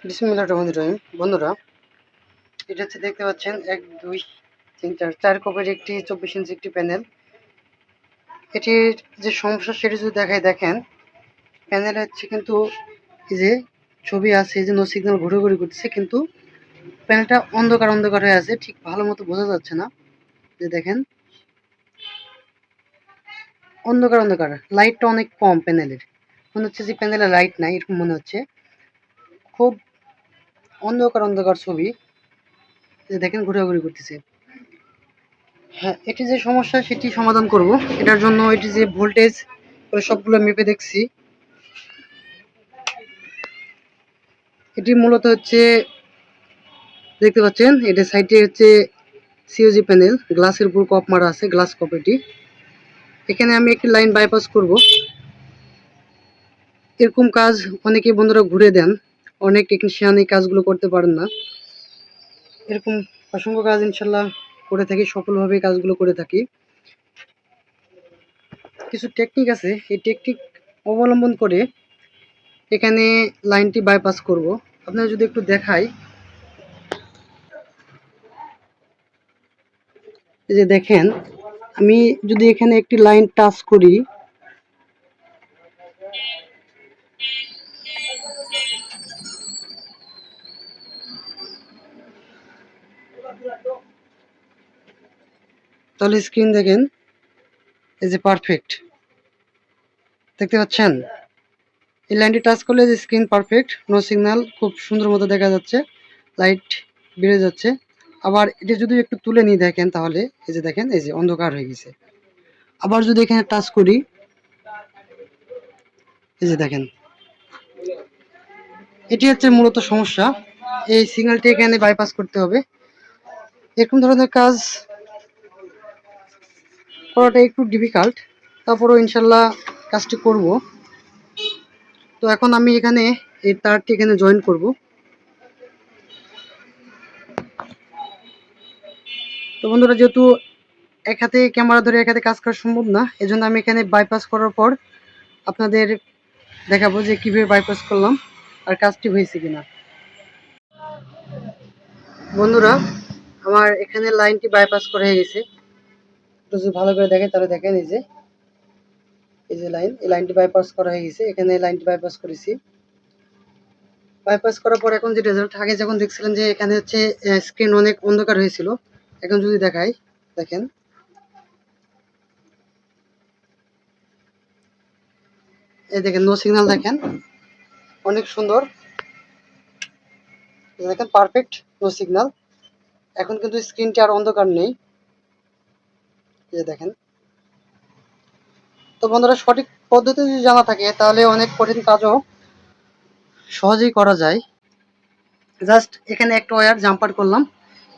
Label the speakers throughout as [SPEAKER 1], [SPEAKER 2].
[SPEAKER 1] বিসমিল্লাহির রহমানির রহিম। বন্ধুরা, এটা হচ্ছে দেখতে পাচ্ছেন 1 2 3 4 কপের একটি 24 ইঞ্চি একটি প্যানেল। এটির যে সমস্যা সেটি যদি দেখেন, প্যানেল হচ্ছে কিন্তু এই যে ছবি আছে, এই যে নো সিগন্যাল ঘুরে করতেছে, কিন্তু প্যানেলটা অন্ধকার হয়ে আছে, ঠিক ভালো মতো বোঝা যাচ্ছে না। যে দেখেন অন্ধকার লাইটটা অনেক কম প্যানেলের, মনে হচ্ছে যে প্যানেলে লাইট নাই, এরকম মনে হচ্ছে। খুব অন্ধকার ছবি, যে দেখেন ঘোরাঘুরি করতেছে। হ্যাঁ, এটি যে সমস্যা সেটি সমাধান করব। এটার জন্য এটি যে ভোল্টেজ সবগুলো মেপে দেখছি। এটি মূলত হচ্ছে দেখতে পাচ্ছেন, এটা সাইডে হচ্ছে সিওজি প্যানেল, গ্লাসের উপর কপ মারা আছে, গ্লাস কপ। এটি এখানে আমি একটি লাইন বাইপাস করব। এরকম কাজ অনেকেই বন্ধুরা ঘুরে দেন, অনেক টেকনিশিয়ান এই কাজগুলো করতে পারেন না। এরকম অসংখ্য কাজ ইনশাল্লাহ করে থাকি, সফলভাবে কাজগুলো করে থাকি। কিছু টেকনিক আছে, এই টেকনিক অবলম্বন করে এখানে লাইনটি বাইপাস করব। আপনারা যদি একটু দেখাই, এই যে দেখেন, আমি যদি এখানে একটি লাইন টাচ করি, তাহলে স্ক্রিন দেখেন, এই যে পারফেক্ট দেখতে পাচ্ছেন। এই লাইনটি টাচ করলে যে স্ক্রিন পারফেক্ট, নো সিগন্যাল, খুব সুন্দর মতো দেখা যাচ্ছে, লাইট বেড়ে যাচ্ছে। আবার এটা যদি একটু তুলে নিয়ে দেখেন, তাহলে এই যে দেখেন, এই যে অন্ধকার হয়ে গেছে। আবার যদি এখানে টাচ করি, এই যে দেখেন, এটি হচ্ছে মূলত সমস্যা। এই সিগন্যালটি এখানে বাইপাস করতে হবে। এরকম ধরনের কাজ করাটা একটু ডিফিকাল্ট, তারপরেও ইনশাল্লাহ কাজটি করব। তো এখন আমি এখানে এই তারটি এখানে জয়েন করব। তো বন্ধুরা, যেহেতু এক হাতে ক্যামেরা ধরে এক হাতে কাজ করা সম্ভব না, এজন্য আমি এখানে বাইপাস করার পর আপনাদের দেখাবো যে কিভাবে বাইপাস করলাম আর কাজটি হয়েছে কিনা। বন্ধুরা, আমার এখানে লাইনটি বাইপাস করা হয়ে গেছে। একটু যদি ভালো করে দেখেন, তাহলে দেখেন এই যে লাইন, এই লাইনটি বাইপাস করা হয়ে গেছে। এখানে লাইনটি বাইপাস করেছি। বাইপাস করার পর এখন যে রেজাল্ট, আগে যখন দেখছিলেন যে এখানে হচ্ছে স্ক্রিন অনেক অন্ধকার হয়েছিল, এখন যদি দেখাই, দেখেন এই দেখেন নো সিগন্যাল, দেখেন অনেক সুন্দর, দেখেন পারফেক্ট নো সিগন্যাল। এখন কিন্তু স্ক্রিনটি আর অন্ধকার নেই, এই দেখেন। তো বন্ধুরা, সঠিক পদ্ধতি যদি জানা থাকে, তাহলে অনেক কঠিন কাজও সহজেই করা যায়। জাস্ট এখানে একটা ওয়্যার জাম্পার করলাম।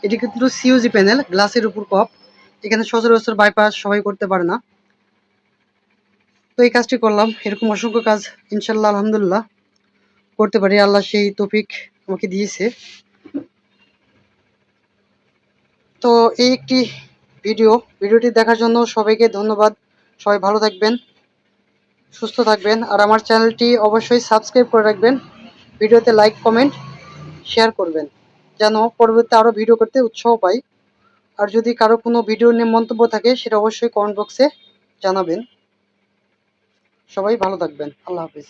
[SPEAKER 1] এটি কিন্তু সিওজি প্যানেল, গ্লাসের উপর কপ। এখানে সচরাচর বাইপাস সবাই করতে পারে না, তো এই কাজটি করলাম। এরকম অসংখ্য কাজ ইনশাল্লাহ আলহামদুলিল্লাহ করতে পারি, আল্লাহ সেই তৌফিক আমাকে দিয়েছে। তো এই একটি ভিডিওটি দেখার জন্য সবাইকে ধন্যবাদ। সবাই ভালো থাকবেন, সুস্থ থাকবেন, আর আমার চ্যানেলটি অবশ্যই সাবস্ক্রাইব করে রাখবেন। ভিডিওতে লাইক, কমেন্ট, শেয়ার করবেন, যেন পরবর্তীতে আরও ভিডিও করতে উৎসাহ পাই। আর যদি কারো কোনো ভিডিও নিয়ে মন্তব্য থাকে, সেটা অবশ্যই কমেন্ট বক্সে জানাবেন। সবাই ভালো থাকবেন, আল্লাহ হাফিজ।